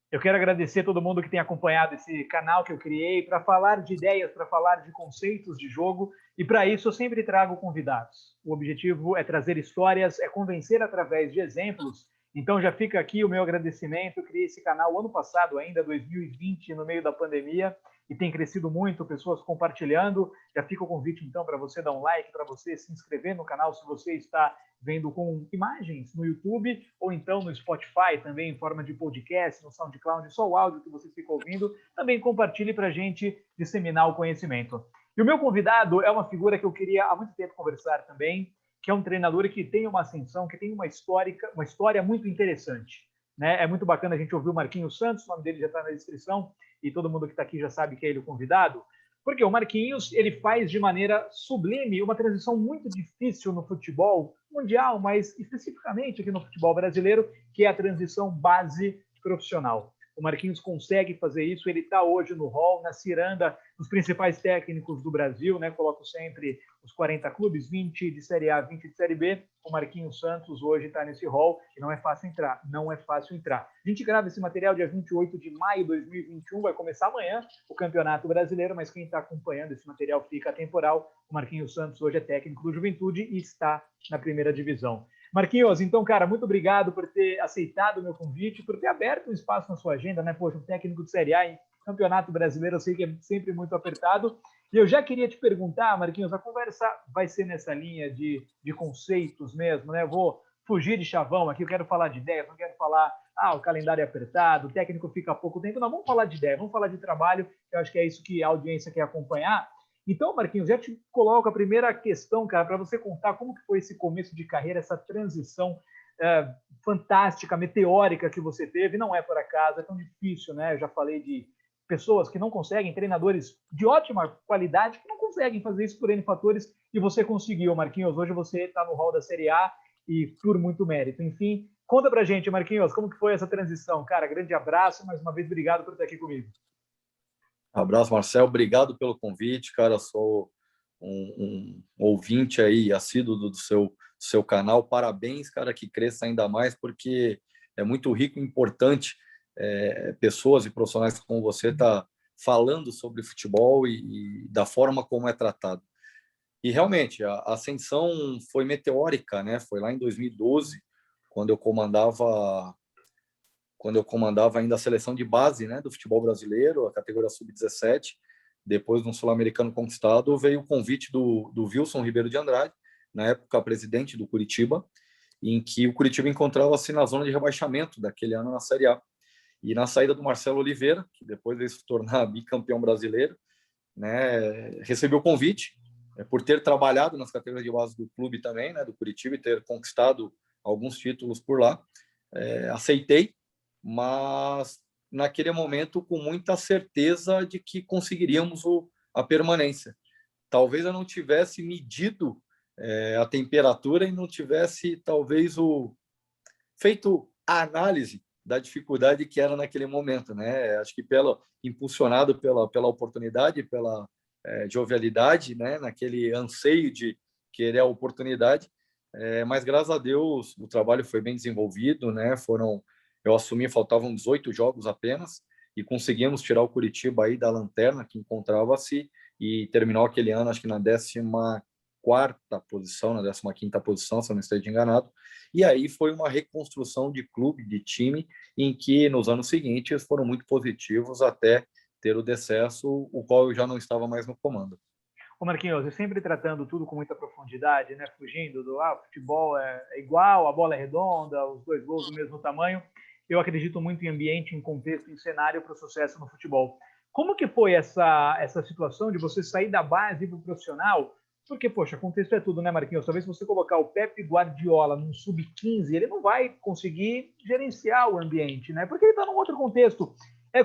Eu quero agradecer a todo mundo que tem acompanhado esse canal que eu criei para falar de ideias, para falar de conceitos de jogo, e para isso eu sempre trago convidados. O objetivo é trazer histórias, é convencer através de exemplos. Então já fica aqui o meu agradecimento. Eu criei esse canal ano passado, ainda 2020, no meio da pandemia, e tem crescido muito, pessoas compartilhando. Já fica o convite então para você dar um like, para você se inscrever no canal se você está vendo com imagens no YouTube ou então no Spotify, também em forma de podcast, no SoundCloud, só o áudio que você fica ouvindo. Também compartilhe para a gente disseminar o conhecimento. E o meu convidado é uma figura que eu queria há muito tempo conversar também, que é um treinador que tem uma ascensão, que tem uma história muito interessante. Né? É muito bacana a gente ouvir o Marquinhos Santos, o nome dele já está na descrição, e todo mundo que está aqui já sabe que é ele o convidado. Porque o Marquinhos ele faz de maneira sublime uma transição muito difícil no futebol mundial, mas especificamente aqui no futebol brasileiro, que é a transição base profissional. O Marquinhos consegue fazer isso, ele está hoje no hall, na ciranda dos principais técnicos do Brasil, né? Coloco sempre os 40 clubes, 20 de Série A, 20 de Série B. O Marquinhos Santos hoje está nesse hall e não é fácil entrar, não é fácil entrar. A gente grava esse material dia 28 de maio de 2021, vai começar amanhã o Campeonato Brasileiro, mas quem está acompanhando esse material fica temporal. O Marquinhos Santos hoje é técnico do Juventude e está na primeira divisão. Marquinhos, então, cara, muito obrigado por ter aceitado o meu convite, por ter aberto um espaço na sua agenda, né? Poxa, um técnico de Série A em Campeonato Brasileiro, eu sei que é sempre muito apertado. E eu já queria te perguntar, Marquinhos, a conversa vai ser nessa linha de conceitos mesmo, né? Eu vou fugir de chavão aqui, eu quero falar de ideias, não quero falar, o calendário é apertado, o técnico fica pouco tempo. Não, vamos falar de ideia, vamos falar de trabalho, eu acho que é isso que a audiência quer acompanhar. Então, Marquinhos, já te coloco a primeira questão, cara, para você contar como que foi esse começo de carreira, essa transição fantástica, meteórica que você teve. Não é por acaso, é tão difícil, né? Eu já falei de pessoas que não conseguem, treinadores de ótima qualidade que não conseguem fazer isso por N fatores, e você conseguiu, Marquinhos. Hoje você está no hall da Série A e por muito mérito. Enfim, conta pra gente, Marquinhos, como que foi essa transição? Cara, grande abraço, mais uma vez, obrigado por estar aqui comigo. Um abraço, Marcel. Obrigado pelo convite, cara. Sou um ouvinte aí assíduo do seu canal. Parabéns, cara, que cresça ainda mais, porque é muito rico e importante pessoas e profissionais como você tá falando sobre futebol e da forma como é tratado. E realmente a ascensão foi meteórica, né? Foi lá em 2012, quando eu comandava ainda a seleção de base, né, do futebol brasileiro, a categoria sub-17. Depois de um sul-americano conquistado, veio o convite do Wilson Ribeiro de Andrade, na época presidente do Curitiba, em que o Curitiba encontrava-se na zona de rebaixamento daquele ano na Série A. E na saída do Marcelo Oliveira, que depois veio se tornar bicampeão brasileiro, né, recebeu o convite por ter trabalhado nas categorias de base do clube também, né, do Curitiba, e ter conquistado alguns títulos por lá. Aceitei, mas naquele momento com muita certeza de que conseguiríamos a permanência. Talvez eu não tivesse medido a temperatura e não tivesse, talvez, feito a análise da dificuldade que era naquele momento, né? Acho que impulsionado pela oportunidade, pela jovialidade, né? Naquele anseio de querer a oportunidade, mas graças a Deus o trabalho foi bem desenvolvido, né? Eu assumi, faltavam 18 jogos apenas e conseguimos tirar o Curitiba aí da lanterna que encontrava-se e terminou aquele ano, acho que na 14ª posição, na 15ª posição, se eu não esteja enganado. E aí foi uma reconstrução de clube, de time, em que nos anos seguintes foram muito positivos até ter o decesso, o qual eu já não estava mais no comando. Ô Marquinhos, eu sempre tratando tudo com muita profundidade, né? Fugindo do futebol é igual, a bola é redonda, os dois gols do mesmo tamanho. Eu acredito muito em ambiente, em contexto, em cenário para o sucesso no futebol. Como que foi essa situação de você sair da base para o profissional? Porque, poxa, contexto é tudo, né, Marquinhos? Talvez se você colocar o Pepe Guardiola num sub-15, ele não vai conseguir gerenciar o ambiente, né? Porque ele está num outro contexto.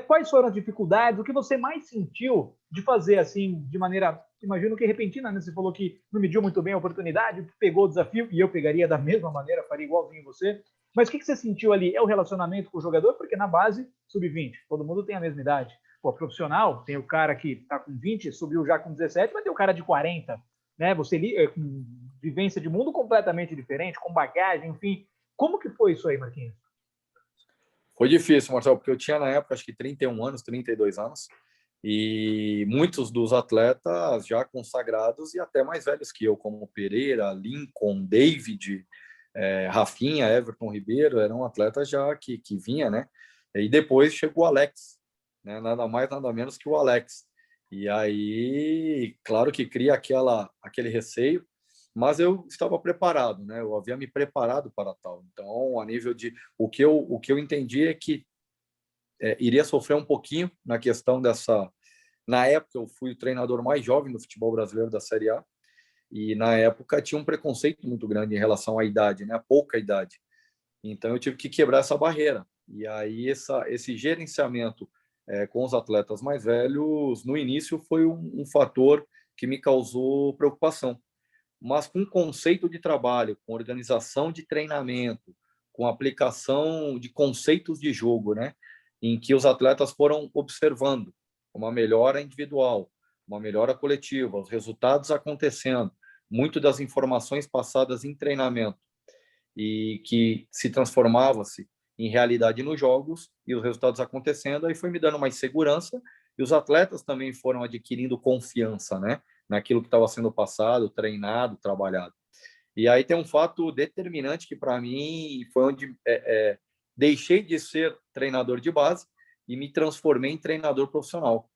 Quais foram as dificuldades? O que você mais sentiu de fazer assim, de maneira, imagino que repentina, né? Você falou que não mediu muito bem a oportunidade, pegou o desafio, e eu pegaria da mesma maneira, faria igualzinho você. Mas o que você sentiu ali? É o relacionamento com o jogador? Porque na base, sub-20, todo mundo tem a mesma idade. Pô, profissional, tem o cara que está com 20, subiu já com 17, mas tem o cara de 40, né? Você com vivência de mundo completamente diferente, com bagagem, enfim. Como que foi isso aí, Marquinhos? Foi difícil, Marcelo, porque eu tinha na época acho que 31 anos, 32 anos, e muitos dos atletas já consagrados e até mais velhos que eu, como Pereira, Lincoln, David, Rafinha, Everton Ribeiro, eram atletas já que vinha, né? E depois chegou o Alex, né? Nada mais, nada menos que o Alex. E aí, claro que cria aquele receio, mas eu estava preparado, né? Eu havia me preparado para tal. Então, a nível de o que eu entendi é que iria sofrer um pouquinho na questão dessa. Na época, eu fui o treinador mais jovem do futebol brasileiro da Série A, e na época tinha um preconceito muito grande em relação à idade, né? A pouca idade. Então, eu tive que quebrar essa barreira. E aí, esse gerenciamento com os atletas mais velhos, no início, foi um fator que me causou preocupação. Mas com conceito de trabalho, com organização de treinamento, com aplicação de conceitos de jogo, né? Em que os atletas foram observando uma melhora individual, uma melhora coletiva, os resultados acontecendo, muito das informações passadas em treinamento e que se transformava-se em realidade nos jogos e os resultados acontecendo, aí foi me dando mais segurança e os atletas também foram adquirindo confiança, né, naquilo que estava sendo passado, treinado, trabalhado. E aí tem um fato determinante que para mim foi onde deixei de ser treinador de base e me transformei em treinador profissional,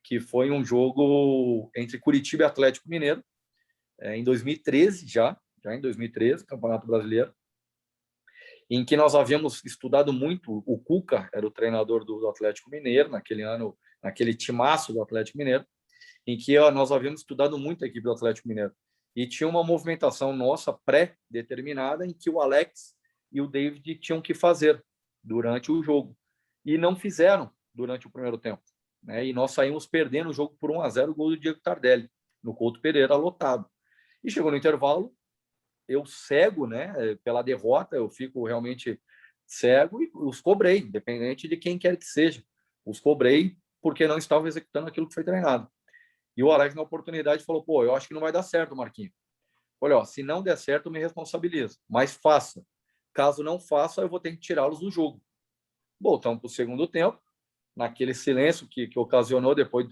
que foi um jogo entre Curitiba e Atlético Mineiro, em 2013 já em 2013, Campeonato Brasileiro, em que nós havíamos estudado muito. O Cuca era o treinador do Atlético Mineiro naquele ano, naquele timaço do Atlético Mineiro, em que nós havíamos estudado muito a equipe do Atlético Mineiro. E tinha uma movimentação nossa pré-determinada em que o Alex e o David tinham que fazer durante o jogo. E não fizeram durante o primeiro tempo, né? E nós saímos perdendo o jogo por 1-0, o gol do Diego Tardelli, no Couto Pereira, lotado. E chegou no intervalo, eu cego, né, pela derrota, eu fico realmente cego e os cobrei, independente de quem quer que seja. Os cobrei porque não estavam executando aquilo que foi treinado. E o Alex, na oportunidade, falou: pô, eu acho que não vai dar certo, Marquinhos. Olha, ó, se não der certo, eu me responsabilizo, mas faça. Caso não faça, eu vou ter que tirá-los do jogo. Voltamos para o segundo tempo, naquele silêncio que ocasionou depois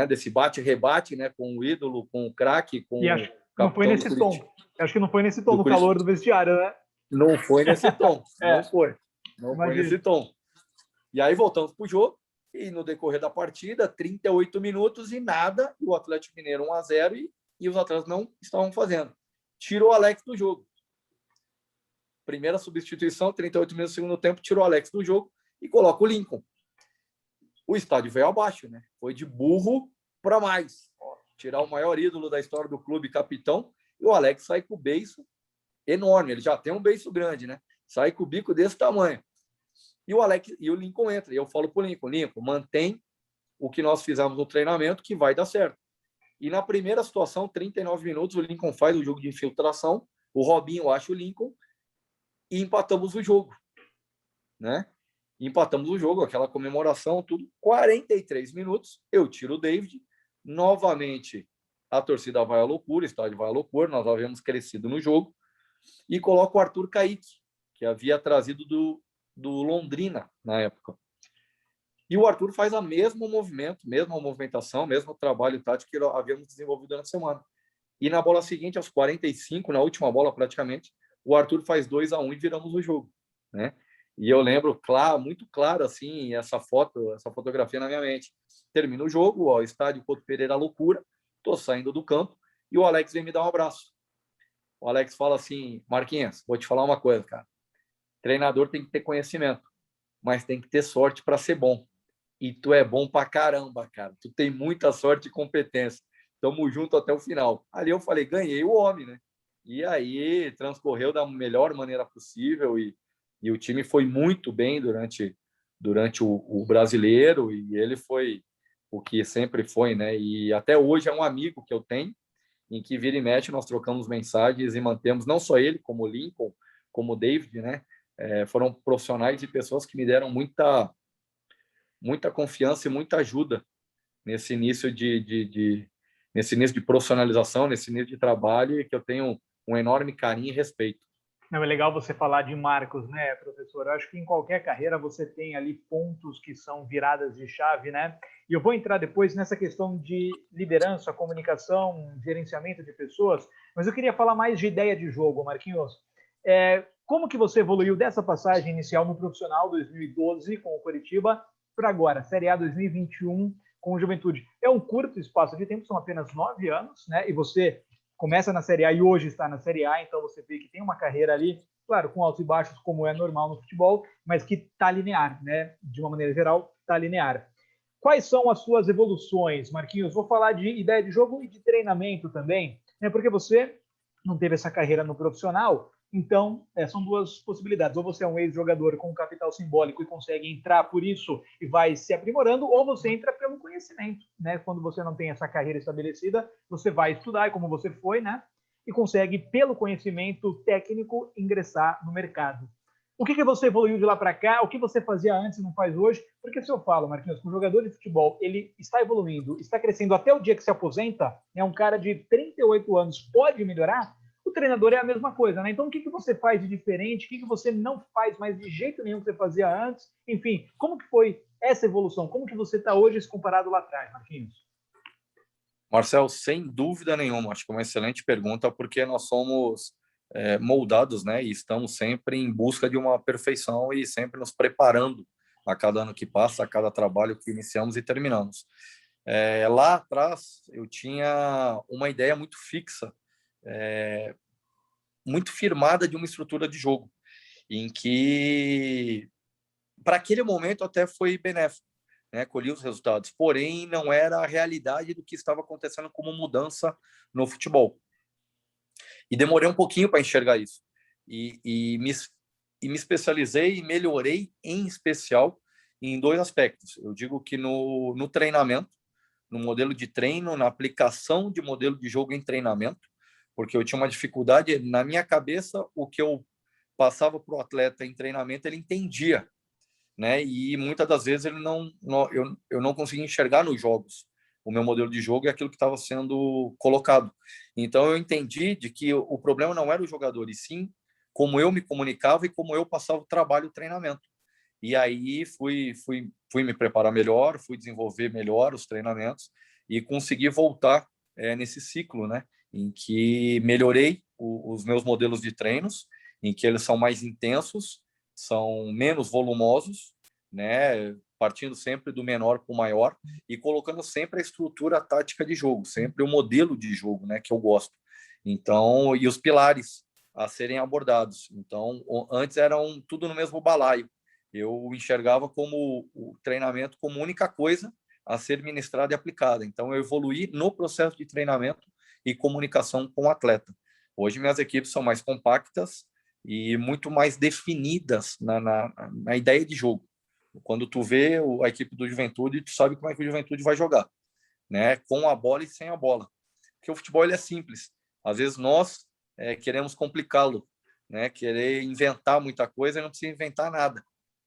desse bate-rebate, né, com o ídolo, com o craque, com E o acho que não foi capitão do nesse Curitiba. tom. Acho que não foi nesse tom, no calor do vestiário, né? Não foi nesse tom, não É, foi. Não foi nesse imagino. tom. E aí voltamos para o jogo, e no decorrer da partida, 38 minutos e nada, e o Atlético Mineiro 1-0 e os atletas não estavam fazendo. Tirou o Alex do jogo. Primeira substituição, 38 minutos do segundo tempo, tirou o Alex do jogo e coloca o Lincoln. O estádio veio abaixo, né? Foi de burro para mais. Tirar o maior ídolo da história do clube, capitão, e o Alex sai com o beiço enorme. Ele já tem um beiço grande, né? Sai com o bico desse tamanho. E o Alex e o Lincoln entra. E eu falo para o Lincoln, mantém o que nós fizemos no treinamento, que vai dar certo. E na primeira situação, 39 minutos, o Lincoln faz o jogo de infiltração, o Robinho acha o Lincoln e empatamos o jogo, né? Empatamos o jogo, aquela comemoração, tudo. 43 minutos, eu tiro o David, novamente a torcida vai à loucura, o estádio vai à loucura, nós havíamos crescido no jogo, e coloco o Arthur Kaique, que havia trazido do Londrina na época. E o Arthur faz o mesmo movimento, mesma movimentação, mesmo trabalho tático que havíamos desenvolvido na semana. E na bola seguinte, aos 45, na última bola praticamente, o Arthur faz 2-1 e viramos o jogo, né? E eu lembro, claro, muito claro, assim, essa fotografia na minha mente. Termina o jogo, ó, estádio Couto Pereira loucura, tô saindo do campo e o Alex vem me dar um abraço. O Alex fala assim: Marquinhos, vou te falar uma coisa, cara. Treinador tem que ter conhecimento, mas tem que ter sorte para ser bom. E tu é bom pra caramba, cara. Tu tem muita sorte e competência. Tamo junto até o final. Ali eu falei, ganhei o homem, né? E aí transcorreu da melhor maneira possível e o time foi muito bem durante o brasileiro e ele foi o que sempre foi, né? E até hoje é um amigo que eu tenho, em que vira e mexe nós trocamos mensagens e mantemos, não só ele, como o Lincoln, como o David, né? Foram profissionais e pessoas que me deram muita confiança e muita ajuda nesse início nesse início de profissionalização, nesse início de trabalho, e que eu tenho um enorme carinho e respeito. Não, é legal você falar de marcos, né, professor? Eu acho que em qualquer carreira você tem ali pontos que são viradas de chave, né? E eu vou entrar depois nessa questão de liderança, comunicação, gerenciamento de pessoas, mas eu queria falar mais de ideia de jogo, Marquinhos. Como que você evoluiu dessa passagem inicial no profissional 2012 com o Coritiba para agora, Série A 2021 com o Juventude? É um curto espaço de tempo, são apenas 9 anos, né? E você começa na Série A e hoje está na Série A, então você vê que tem uma carreira ali, claro, com altos e baixos, como é normal no futebol, mas que está linear, né? De uma maneira geral, está linear. Quais são as suas evoluções, Marquinhos? Vou falar de ideia de jogo e de treinamento também, né? Porque você não teve essa carreira no profissional, então são duas possibilidades. Ou você é um ex-jogador com capital simbólico e consegue entrar por isso e vai se aprimorando, ou você entra pelo conhecimento, né? Quando você não tem essa carreira estabelecida, você vai estudar, como você foi, né? E consegue, pelo conhecimento técnico, ingressar no mercado. O que você evoluiu de lá para cá? O que você fazia antes e não faz hoje? Porque se eu falo, Marquinhos, que um jogador de futebol ele está evoluindo, está crescendo até o dia que se aposenta, é um cara de 38 anos, pode melhorar, o treinador é a mesma coisa, né? Então, o que você faz de diferente? O que você não faz mais de jeito nenhum que você fazia antes? Enfim, como que foi essa evolução? Como que você está hoje se comparado lá atrás, Marquinhos? Marcel, sem dúvida nenhuma, acho que é uma excelente pergunta, porque nós somos moldados, né? E estamos sempre em busca de uma perfeição e sempre nos preparando a cada ano que passa, a cada trabalho que iniciamos e terminamos. Lá atrás, eu tinha uma ideia muito fixa, muito firmada de uma estrutura de jogo, em que, para aquele momento, até foi benéfico, né? Colhi os resultados, porém, não era a realidade do que estava acontecendo como mudança no futebol. E demorei um pouquinho para enxergar isso. E me especializei e melhorei, em especial, em dois aspectos. Eu digo que no treinamento, no modelo de treino, na aplicação de modelo de jogo em treinamento, porque eu tinha uma dificuldade na minha cabeça, o que eu passava para o atleta em treinamento, ele entendia, né? E muitas das vezes eu não conseguia enxergar nos jogos o meu modelo de jogo e aquilo que estava sendo colocado. Então eu entendi de que o problema não era o jogador, e sim como eu me comunicava e como eu passava o trabalho, o treinamento. E aí fui me preparar melhor, fui desenvolver melhor os treinamentos e consegui voltar nesse ciclo, né? Em que melhorei os meus modelos de treinos, em que eles são mais intensos, são menos volumosos, né? Partindo sempre do menor para o maior e colocando sempre a estrutura tática de jogo, sempre o modelo de jogo, né? Que eu gosto. Então, e os pilares a serem abordados. Então, antes eram tudo no mesmo balaio. Eu enxergava como o treinamento como única coisa a ser ministrada e aplicada. Então, eu evoluí no processo de treinamento e comunicação com o atleta. Hoje, minhas equipes são mais compactas e muito mais definidas na ideia de jogo. Quando tu vê a equipe do Juventude, tu sabe como é que o Juventude vai jogar, né? Com a bola e sem a bola. Porque o futebol ele é simples. Às vezes nós queremos complicá-lo, né? Querer inventar muita coisa e não precisa inventar nada.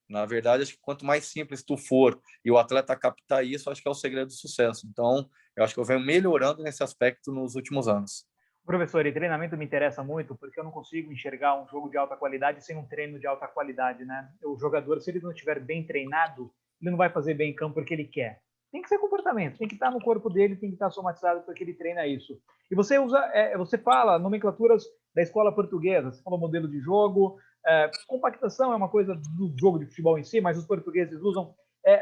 Na verdade, acho que quanto mais simples tu for e o atleta captar isso, acho que é o segredo do sucesso. Então, eu acho que eu venho melhorando nesse aspecto nos últimos anos. Professor, e treinamento me interessa muito porque eu não consigo enxergar um jogo de alta qualidade sem um treino de alta qualidade, né? O jogador, se ele não estiver bem treinado, ele não vai fazer bem em campo porque ele quer. Tem que ser comportamento, tem que estar no corpo dele, tem que estar somatizado porque ele treina isso. E você usa, você fala nomenclaturas da escola portuguesa, você fala modelo de jogo, compactação é uma coisa do jogo de futebol em si, mas os portugueses usam.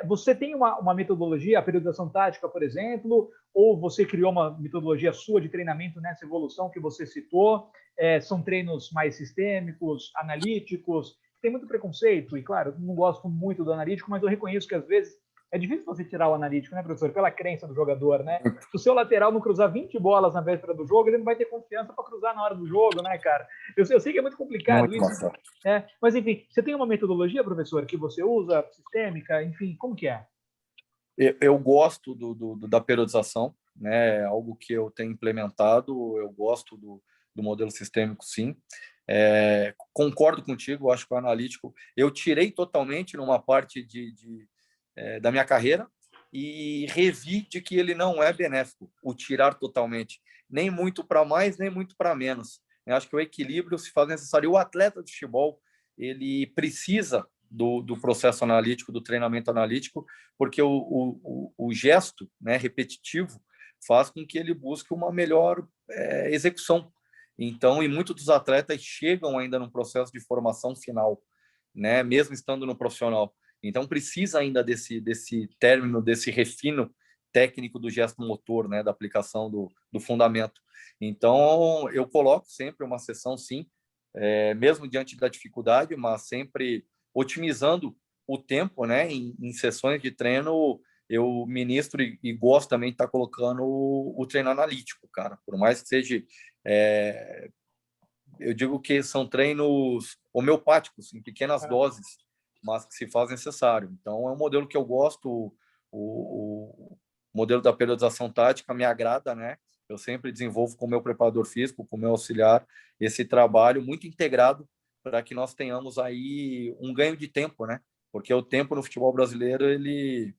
Você tem uma metodologia, a periodização tática, por exemplo, ou você criou uma metodologia sua de treinamento nessa evolução que você citou? São treinos mais sistêmicos, analíticos? Tem muito preconceito, e claro, eu não gosto muito do analítico, mas eu reconheço que às vezes é difícil você tirar o analítico, né, professor? Pela crença do jogador, né? Se o seu lateral não cruzar 20 bolas na véspera do jogo, ele não vai ter confiança para cruzar na hora do jogo, né, cara? Eu sei que é muito complicado Muito isso. bom. Mas, enfim, você tem uma metodologia, professor, que você usa, sistêmica, enfim, como que é? Eu gosto da periodização, né? Algo que eu tenho implementado. Eu gosto do modelo sistêmico, sim. Concordo contigo. Acho que o analítico eu tirei totalmente numa parte da minha carreira e revi de que ele não é benéfico, o tirar totalmente, nem muito para mais, nem muito para menos. Eu acho que o equilíbrio se faz necessário. O atleta de futebol, ele precisa do processo analítico, do treinamento analítico, porque o gesto, né, repetitivo faz com que ele busque uma melhor execução. Então, e muitos dos atletas chegam ainda num processo de formação final, né, mesmo estando no profissional. Então, precisa ainda desse término, desse refino técnico do gesto motor, né, da aplicação do fundamento. Então, eu coloco sempre uma sessão, sim, mesmo diante da dificuldade, mas sempre otimizando o tempo, né, em sessões de treino, eu ministro e gosto também de estar colocando o treino analítico, cara. Por mais que seja, eu digo que são treinos homeopáticos, em pequenas doses, mas que se faz necessário. Então, é um modelo que eu gosto, o modelo da periodização tática me agrada, né? Eu sempre desenvolvo com o meu preparador físico, com o meu auxiliar, esse trabalho muito integrado para que nós tenhamos aí um ganho de tempo, né? Porque o tempo no futebol brasileiro, ele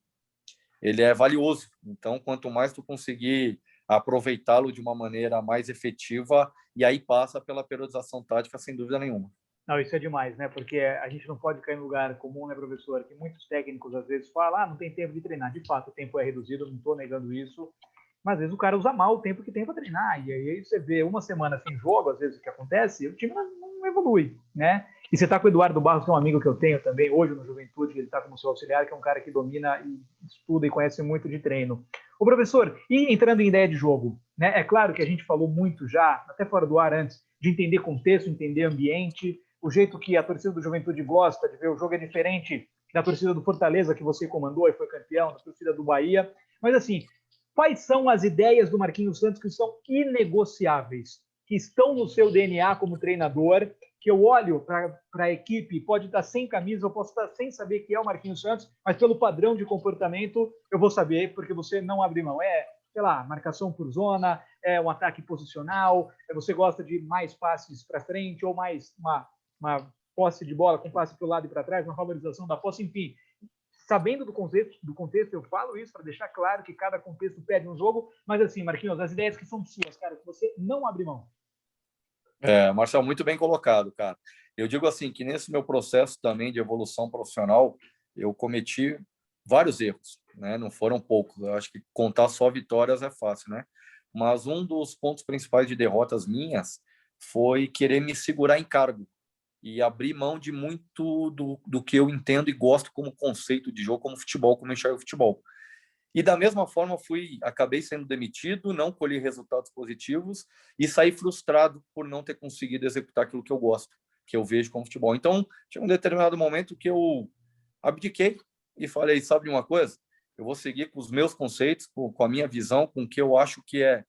é valioso. Então, quanto mais tu conseguir aproveitá-lo de uma maneira mais efetiva, e aí passa pela periodização tática, sem dúvida nenhuma. Não, isso é demais, né? Porque a gente não pode cair em lugar comum, né, professor? Que muitos técnicos às vezes falam, não tem tempo de treinar. De fato, o tempo é reduzido, não estou negando isso. Mas às vezes o cara usa mal o tempo que tem para treinar. E aí você vê uma semana sem jogo, às vezes o que acontece, o time não evolui, né? E você está com o Eduardo Barros, que é um amigo que eu tenho também, hoje no Juventude, ele está como seu auxiliar, que é um cara que domina e estuda e conhece muito de treino. O professor, e entrando em ideia de jogo, né? É claro que a gente falou muito já, até fora do ar antes, de entender contexto, entender ambiente, o jeito que a torcida do Juventude gosta de ver o jogo é diferente da torcida do Fortaleza, que você comandou e foi campeão, da torcida do Bahia. Mas assim, quais são as ideias do Marquinhos Santos que são inegociáveis, que estão no seu DNA como treinador, que eu olho para a equipe, pode estar sem camisa, eu posso estar sem saber que é o Marquinhos Santos, mas pelo padrão de comportamento eu vou saber, porque você não abre mão. Sei lá, marcação por zona, um ataque posicional, você gosta de mais passes para frente ou mais uma posse de bola com passe para o lado e para trás, uma valorização da posse, enfim. Sabendo do contexto, eu falo isso para deixar claro que cada contexto pede um jogo, mas assim, Marquinhos, as ideias que são suas, cara, que você não abre mão. Marcelo, muito bem colocado, cara. Eu digo assim, que nesse meu processo também de evolução profissional, eu cometi vários erros, né? Não foram poucos. Eu acho que contar só vitórias é fácil, né? Mas um dos pontos principais de derrotas minhas foi querer me segurar em cargo e abrir mão de muito do que eu entendo e gosto como conceito de jogo, como futebol, como eu enxergo o futebol. E da mesma forma acabei sendo demitido, não colhi resultados positivos e saí frustrado por não ter conseguido executar aquilo que eu gosto, que eu vejo como futebol. Então, tinha um determinado momento que eu abdiquei e falei, sabe de uma coisa? Eu vou seguir com os meus conceitos, com a minha visão, com o que eu acho que é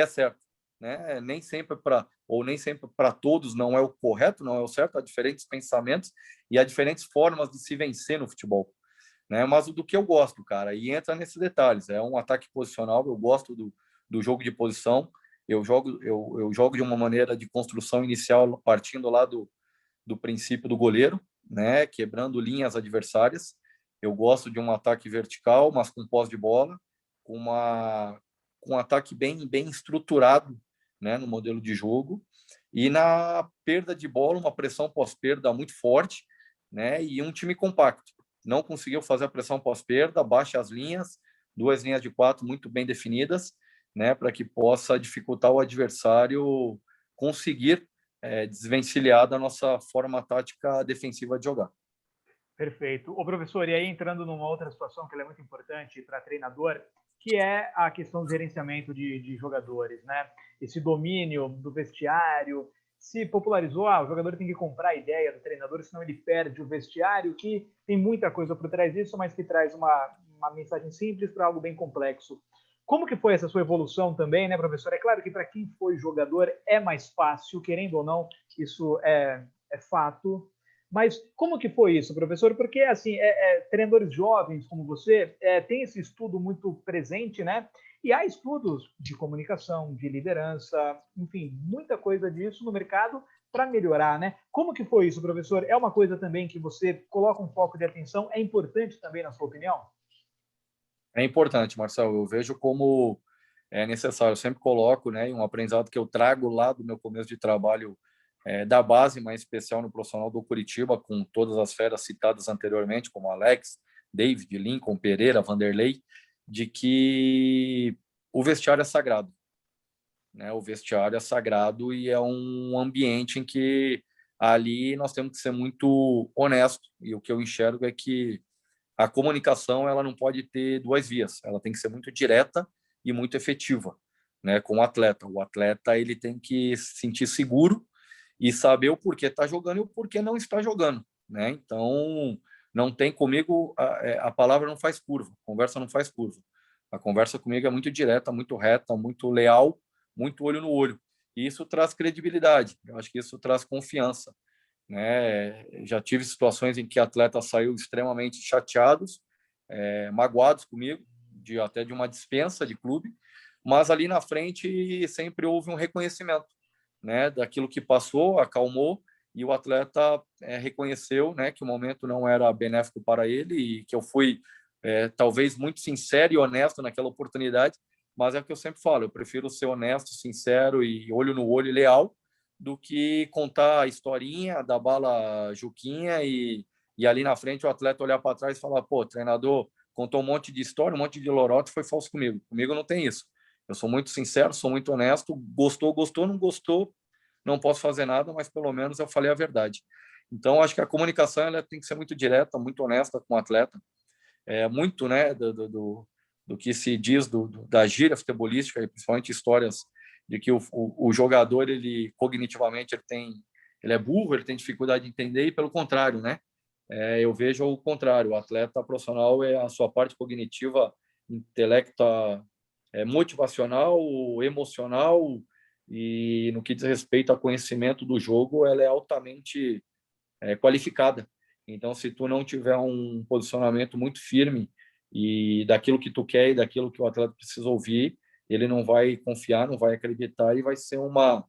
certo, né? Nem sempre para todos não é o correto, não é o certo, há diferentes pensamentos e há diferentes formas de se vencer no futebol, né? Mas do que eu gosto, cara, e entra nesses detalhes. É um ataque posicional, eu gosto do jogo de posição. Eu jogo de uma maneira de construção inicial, partindo lá do princípio do goleiro, né? Quebrando linhas adversárias. Eu gosto de um ataque vertical, mas com posse de bola, com um ataque bem estruturado, né? No modelo de jogo. E na perda de bola, uma pressão pós-perda muito forte, né? E um time compacto. Não conseguiu fazer a pressão pós-perda, baixa as linhas, 2 linhas de 4 muito bem definidas, né, para que possa dificultar o adversário conseguir desvencilhar da nossa forma tática defensiva de jogar. Perfeito. O professor, e aí entrando numa outra situação que é muito importante para treinador, que é a questão do gerenciamento de jogadores, né? Esse domínio do vestiário, se popularizou, o jogador tem que comprar a ideia do treinador, senão ele perde o vestiário, que tem muita coisa por trás disso, mas que traz uma mensagem simples para algo bem complexo. Como que foi essa sua evolução também, né, professor? É claro que para quem foi jogador é mais fácil, querendo ou não, isso é fato. Mas como que foi isso, professor? Porque, assim, treinadores jovens como você tem esse estudo muito presente, né? E há estudos de comunicação, de liderança, enfim, muita coisa disso no mercado para melhorar, né? Como que foi isso, professor? É uma coisa também que você coloca um foco de atenção? É importante também, na sua opinião? É importante, Marcelo. Eu vejo como é necessário. Eu sempre coloco, né, um aprendizado que eu trago lá do meu começo de trabalho da base, mais especial no profissional do Curitiba, com todas as feras citadas anteriormente, como Alex, David, Lincoln, Pereira, Vanderlei, de que o vestiário é sagrado, né? O vestiário é sagrado e é um ambiente em que ali nós temos que ser muito honesto. E o que eu enxergo é que a comunicação ela não pode ter duas vias, ela tem que ser muito direta e muito efetiva, né? Com o atleta. O atleta ele tem que se sentir seguro e saber o porquê está jogando e o porquê não está jogando, né? Então, não tem comigo, a palavra não faz curva, a conversa não faz curva. A conversa comigo é muito direta, muito reta, muito leal, muito olho no olho. E isso traz credibilidade, eu acho que isso traz confiança, né? Já tive situações em que atletas saiu extremamente chateados, magoados comigo, até de uma dispensa de clube, mas ali na frente sempre houve um reconhecimento, né, daquilo que passou, acalmou e o atleta reconheceu, né, que o momento não era benéfico para ele e que eu fui talvez muito sincero e honesto naquela oportunidade, mas é o que eu sempre falo, eu prefiro ser honesto, sincero e olho no olho e leal do que contar a historinha da bala Juquinha e ali na frente o atleta olhar para trás e falar, pô, treinador contou um monte de história, um monte de lorota e foi falso comigo. Comigo não tem isso. Eu sou muito sincero, sou muito honesto. Gostou, gostou, não gostou, não posso fazer nada, mas pelo menos eu falei a verdade. Então, acho que a comunicação ela tem que ser muito direta, muito honesta com o atleta. É muito, né, do que se diz da gíria futebolística, principalmente histórias de que o jogador, ele cognitivamente, ele é burro, ele tem dificuldade de entender, e pelo contrário, né? Eu vejo o contrário, o atleta profissional é a sua parte cognitiva, intelecta, motivacional, emocional e no que diz respeito ao conhecimento do jogo, ela é altamente qualificada. Então, se tu não tiver um posicionamento muito firme e daquilo que tu quer e daquilo que o atleta precisa ouvir, ele não vai confiar, não vai acreditar e vai ser uma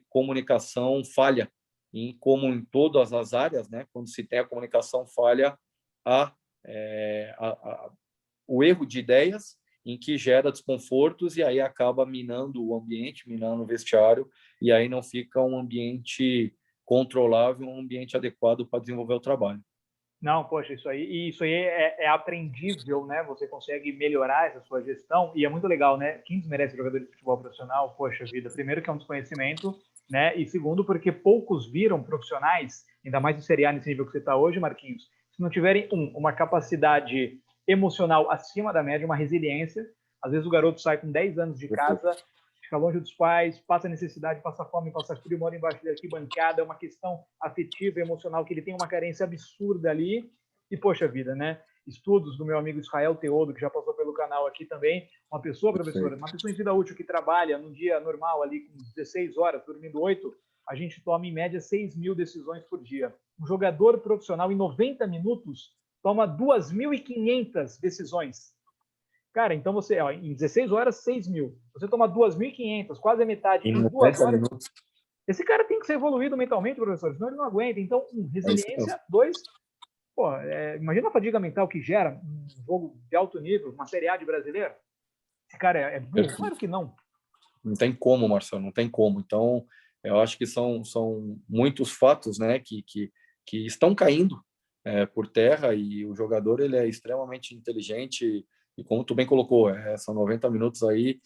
comunicação falha. E como em todas as áreas, né, quando se tem a comunicação falha, há o erro de ideias em que gera desconfortos e aí acaba minando o ambiente, minando o vestiário, e aí não fica um ambiente controlável, um ambiente adequado para desenvolver o trabalho. Não, poxa, isso aí é aprendível, né? Você consegue melhorar essa sua gestão e é muito legal, né? Quem desmerece jogador de futebol profissional, poxa vida, primeiro que é um desconhecimento, né? E segundo porque poucos viram profissionais, ainda mais no Série A nesse nível que você está hoje, Marquinhos, se não tiverem uma capacidade emocional acima da média, uma resiliência. Às vezes o garoto sai com 10 anos de casa, fica longe dos pais, passa necessidade, passa fome, passa frio, mora embaixo da arquibancada, é uma questão afetiva, emocional, que ele tem uma carência absurda ali. E, poxa vida, né? Estudos do meu amigo Israel Teodo, que já passou pelo canal aqui também, uma pessoa, professora, uma pessoa em vida útil que trabalha num dia normal ali com 16 horas, dormindo 8, a gente toma em média 6.000 decisões por dia. Um jogador profissional em 90 minutos toma 2.500 decisões. Cara, então você, ó, em 16 horas, 6.000. Você toma 2.500, quase a metade, em 2 horas. Minutos. Esse cara tem que ser evoluído mentalmente, professor, senão ele não aguenta. Então, resiliência, 2. Pô, imagina a fadiga mental que gera um jogo de alto nível, uma Série A de brasileiro. Esse cara é burro? Claro que não. Não tem como, Marcelo, não tem como. Então, eu acho que são muitos fatos, né, que estão caindo por terra e o jogador ele é extremamente inteligente e como tu bem colocou, são 90 minutos aí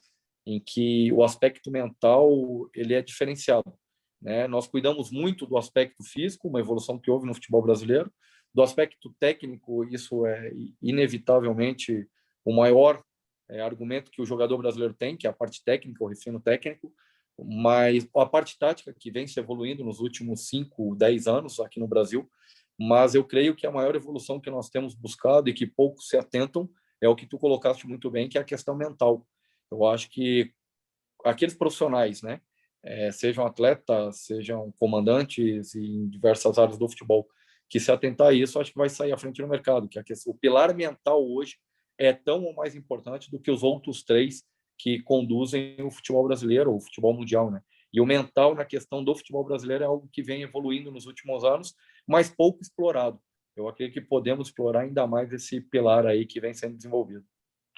em que o aspecto mental ele é diferenciado, né? Nós cuidamos muito do aspecto físico, uma evolução que houve no futebol brasileiro, do aspecto técnico, isso é inevitavelmente o maior argumento que o jogador brasileiro tem, que é a parte técnica, o refino técnico, mas a parte tática que vem se evoluindo nos últimos 5, 10 anos aqui no Brasil, mas eu creio que a maior evolução que nós temos buscado e que poucos se atentam é o que tu colocaste muito bem, que é a questão mental. Eu acho que aqueles profissionais, né, sejam atletas, sejam comandantes em diversas áreas do futebol, que se atentar a isso, acho que vai sair à frente no mercado, que o pilar mental hoje é tão ou mais importante do que os outros 3 que conduzem o futebol brasileiro, ou o futebol mundial, né? E o mental na questão do futebol brasileiro é algo que vem evoluindo nos últimos anos, mas pouco explorado. Eu acredito que podemos explorar ainda mais esse pilar aí que vem sendo desenvolvido.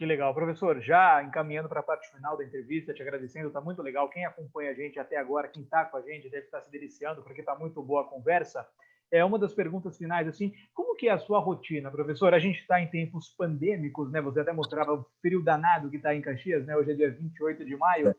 Que legal. Professor, já encaminhando para a parte final da entrevista, te agradecendo, está muito legal. Quem acompanha a gente até agora, quem está com a gente, deve estar se deliciando, porque está muito boa a conversa. É uma das perguntas finais, assim, como que é a sua rotina, professor? A gente está em tempos pandêmicos, né? Você até mostrava o frio danado que está em Caxias, né? Hoje é dia 28 de maio.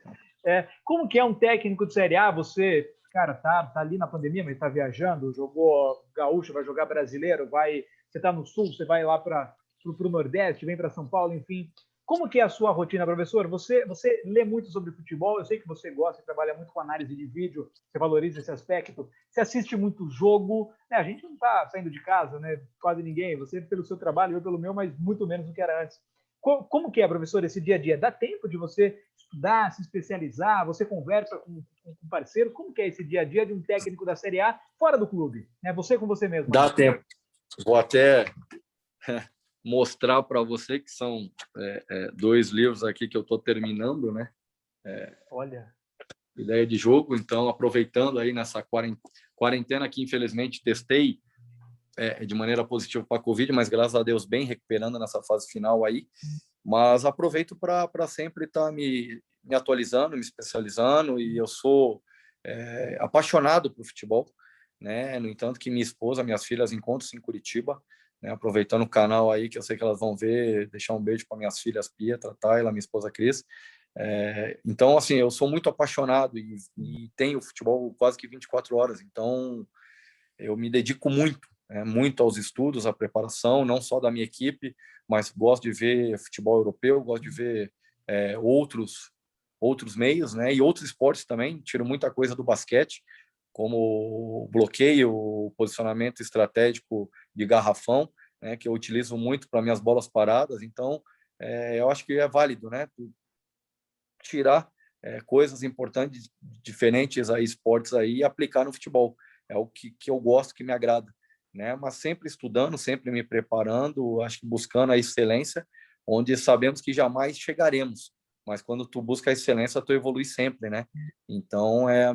Como que é um técnico de Série A? Você, cara, tá ali na pandemia, mas está viajando, jogou gaúcho, vai jogar brasileiro, você está no sul, você vai lá para o Nordeste, vem para São Paulo, enfim. Como que é a sua rotina, professor? Você lê muito sobre futebol, eu sei que você gosta, você trabalha muito com análise de vídeo, você valoriza esse aspecto, você assiste muito jogo, né? A gente não está saindo de casa, né? Quase ninguém, você pelo seu trabalho, eu pelo meu, mas muito menos do que era antes. Como que é, professor, esse dia a dia? Dá tempo de você estudar, se especializar, você conversa com parceiros? Como que é esse dia a dia de um técnico da Série A fora do clube? Né? Você com você mesmo. Dá tempo. Vou até mostrar para você que são 2 livros aqui que eu estou terminando, né? Olha. Ideia de jogo, então aproveitando aí nessa quarentena que infelizmente testei de maneira positiva para a Covid, mas graças a Deus bem recuperando nessa fase final aí, mas aproveito para sempre estar me atualizando, me especializando, e eu sou apaixonado por futebol, né? No entanto que minha esposa, minhas filhas encontram-se em Curitiba, né? Aproveitando o canal aí, que eu sei que elas vão ver, deixar um beijo para minhas filhas Pietra, Tayla, minha esposa Cris. Então, assim, eu sou muito apaixonado e tenho futebol quase que 24 horas, então eu me dedico muito aos estudos, à preparação, não só da minha equipe, mas gosto de ver futebol europeu, gosto de ver outros meios, né, e outros esportes também. Tiro muita coisa do basquete, como o bloqueio, o posicionamento estratégico de garrafão, né, que eu utilizo muito para minhas bolas paradas. Então, eu acho que é válido, né, tirar coisas importantes, diferentes a esportes aí, e aplicar no futebol. É o que eu gosto, que me agrada, né? Mas sempre estudando, sempre me preparando, acho que buscando a excelência, onde sabemos que jamais chegaremos, mas quando tu busca a excelência, tu evolui sempre, né? Então é a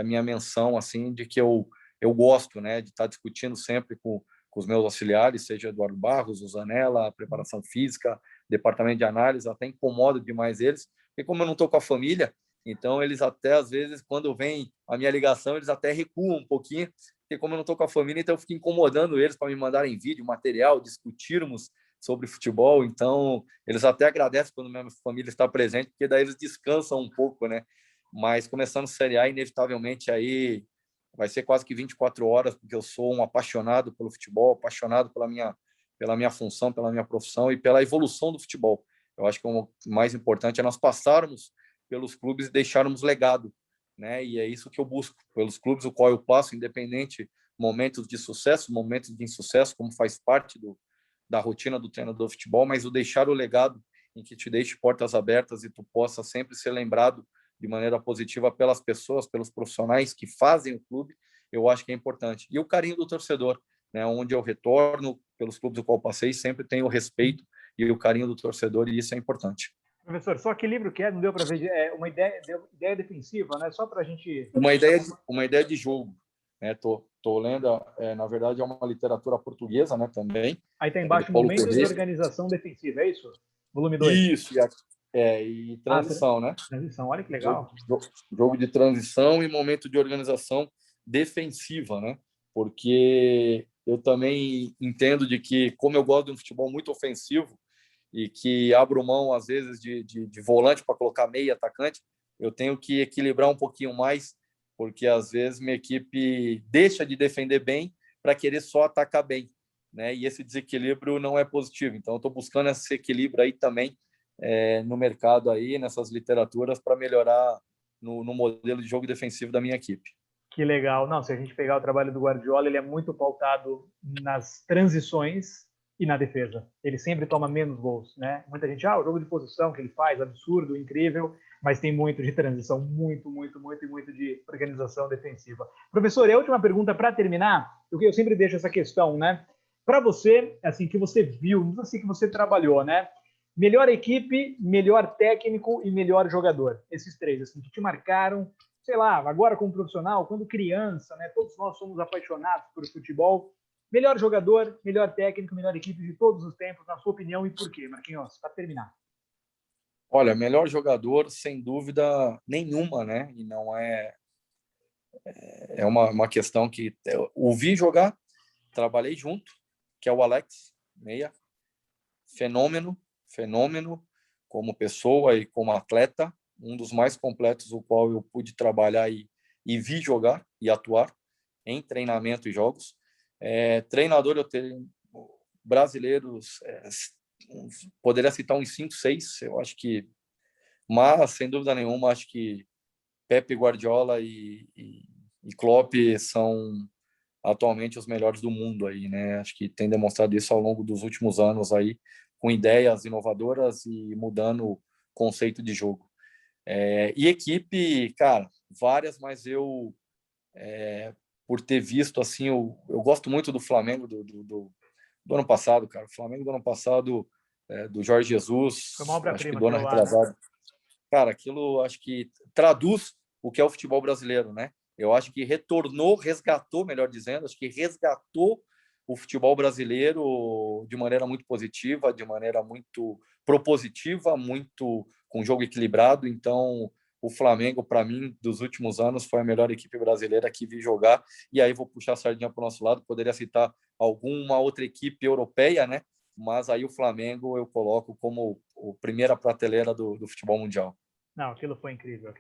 minha menção, assim, de que eu gosto, né, de estar discutindo sempre com os meus auxiliares, seja Eduardo Barros, o Zanella, a preparação física, departamento de análise, até incomodo demais eles, porque como eu não estou com a família, então eles até, às vezes, quando vem a minha ligação, eles até recuam um pouquinho, porque como eu não estou com a família, então eu fico incomodando eles para me mandarem vídeo, material, discutirmos sobre futebol, então eles até agradecem quando minha família está presente, porque daí eles descansam um pouco, né? Mas começando Série A, inevitavelmente aí vai ser quase que 24 horas, porque eu sou um apaixonado pelo futebol, apaixonado pela minha função, pela minha profissão e pela evolução do futebol. Eu acho que o mais importante é nós passarmos pelos clubes e deixarmos legado, né? E é isso que eu busco, pelos clubes o qual eu passo, independente momentos de sucesso, momentos de insucesso, como faz parte da rotina do treinador de futebol, mas o deixar o legado em que te deixe portas abertas e tu possa sempre ser lembrado de maneira positiva pelas pessoas, pelos profissionais que fazem o clube, eu acho que é importante. E o carinho do torcedor, né? Onde eu retorno, pelos clubes do qual passei, sempre tenho o respeito e o carinho do torcedor, e isso é importante. Professor, só que livro que é? Não deu para ver. É uma ideia defensiva, né? Só para a gente. Uma ideia de jogo. Tô lendo, na verdade, é uma literatura portuguesa, né, também. Aí está embaixo, Momentos de Organização Defensiva, é isso? Volume 2. Isso, e transição, né? Transição, olha que legal. Jogo de transição e momento de organização defensiva, né? Porque eu também entendo de que, como eu gosto de um futebol muito ofensivo e que abro mão, às vezes, de volante para colocar meia atacante, eu tenho que equilibrar um pouquinho mais, porque, às vezes, minha equipe deixa de defender bem para querer só atacar bem, né? E esse desequilíbrio não é positivo. Então, eu estou buscando esse equilíbrio aí também, no mercado aí, nessas literaturas, para melhorar no modelo de jogo defensivo da minha equipe. Que legal. Não, se a gente pegar o trabalho do Guardiola, ele é muito pautado nas transições e na defesa. Ele sempre toma menos gols, né? Muita gente, o jogo de posição que ele faz, absurdo, incrível, mas tem muito de transição, muito e muito de organização defensiva. Professor, e a última pergunta para terminar, porque eu sempre deixo essa questão, né? Para você, assim, que você viu, assim que você trabalhou, né? Melhor equipe, melhor técnico e melhor jogador. Esses três, assim, que te marcaram, sei lá, agora como profissional, quando criança, né? Todos nós somos apaixonados por futebol. Melhor jogador, melhor técnico, melhor equipe de todos os tempos, na sua opinião, e por quê, Marquinhos? Para terminar. Olha, melhor jogador, sem dúvida nenhuma, né? E não é uma questão que eu ouvi jogar, trabalhei junto, que é o Alex Meia, fenômeno como pessoa e como atleta, um dos mais completos o qual eu pude trabalhar e vi jogar e atuar em treinamento e jogos. Treinador, eu tenho brasileiros, poderia citar uns 5, 6, eu acho que, mas sem dúvida nenhuma, acho que Pepe Guardiola e Klopp são atualmente os melhores do mundo aí, né? Acho que tem demonstrado isso ao longo dos últimos anos aí, com ideias inovadoras e mudando o conceito de jogo. E equipe, cara, várias, mas eu, por ter visto, assim, eu gosto muito do Flamengo do ano passado, cara. O Flamengo do ano passado, do Jorge Jesus, Foi uma acho que obra-prima do ano aquilo lá, né? retrasado. Cara, aquilo acho que traduz o que é o futebol brasileiro, né? Eu acho que resgatou, melhor dizendo, acho que resgatou o futebol brasileiro de maneira muito positiva, de maneira muito propositiva, muito com jogo equilibrado. Então, o Flamengo, para mim, dos últimos anos, foi a melhor equipe brasileira que vi jogar. E aí vou puxar a sardinha para o nosso lado, poderia citar alguma outra equipe europeia, né? Mas aí o Flamengo eu coloco como a primeira prateleira do futebol mundial. Não, aquilo foi incrível,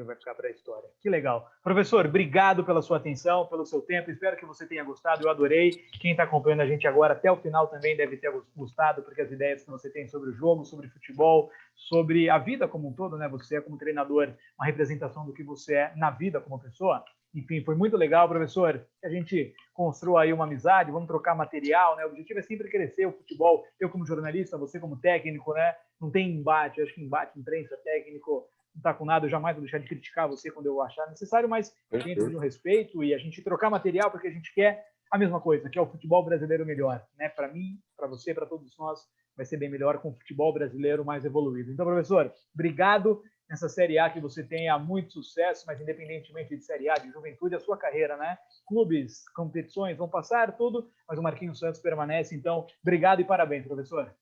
vai ficar para a história. Que legal. Professor, obrigado pela sua atenção, pelo seu tempo, espero que você tenha gostado, eu adorei. Quem está acompanhando a gente agora até o final também deve ter gostado, porque as ideias que você tem sobre o jogo, sobre futebol, sobre a vida como um todo, né? Você é como treinador uma representação do que você é na vida como pessoa. Enfim, foi muito legal, professor, que a gente construa aí uma amizade, vamos trocar material, né? O objetivo é sempre crescer o futebol, eu como jornalista, você como técnico, né? Não tem embate, eu acho que embate, imprensa, técnico, não está com nada, eu jamais vou deixar de criticar você quando eu achar necessário, mas dentro de um respeito e a gente trocar material porque a gente quer a mesma coisa, que é o futebol brasileiro melhor, né? Para mim, para você, para todos nós, vai ser bem melhor com o futebol brasileiro mais evoluído. Então, professor, obrigado nessa Série A que você tenha muito sucesso, mas independentemente de Série A, de juventude, a sua carreira, né? Clubes, competições vão passar, tudo, mas o Marquinhos Santos permanece. Então, obrigado e parabéns, professor.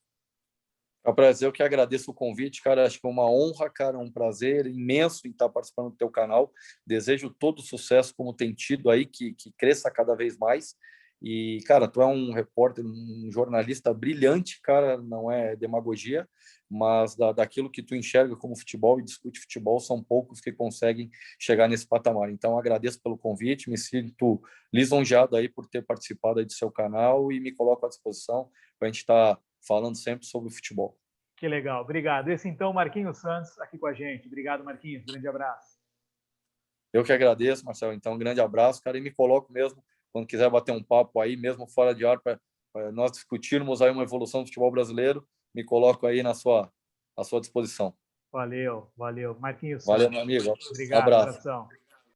É um prazer, eu que agradeço o convite, cara. Acho que é uma honra, cara, um prazer imenso em estar participando do teu canal. Desejo todo o sucesso como tem tido aí, que cresça cada vez mais. E, cara, tu é um repórter, um jornalista brilhante, cara, não é demagogia, mas daquilo que tu enxerga como futebol e discute futebol, são poucos que conseguem chegar nesse patamar. Então, agradeço pelo convite, me sinto lisonjeado aí por ter participado aí do seu canal e me coloco à disposição para a gente estar falando sempre sobre futebol. Que legal, obrigado. Esse então, Marquinhos Santos, aqui com a gente. Obrigado, Marquinhos. Grande abraço. Eu que agradeço, Marcelo. Então, um grande abraço, cara, e me coloco mesmo, quando quiser bater um papo aí, mesmo fora de hora, para nós discutirmos aí uma evolução do futebol brasileiro, me coloco aí à sua disposição. Valeu. Marquinhos Valeu, Santos. meu amigo. Obrigado, Abraço. abração.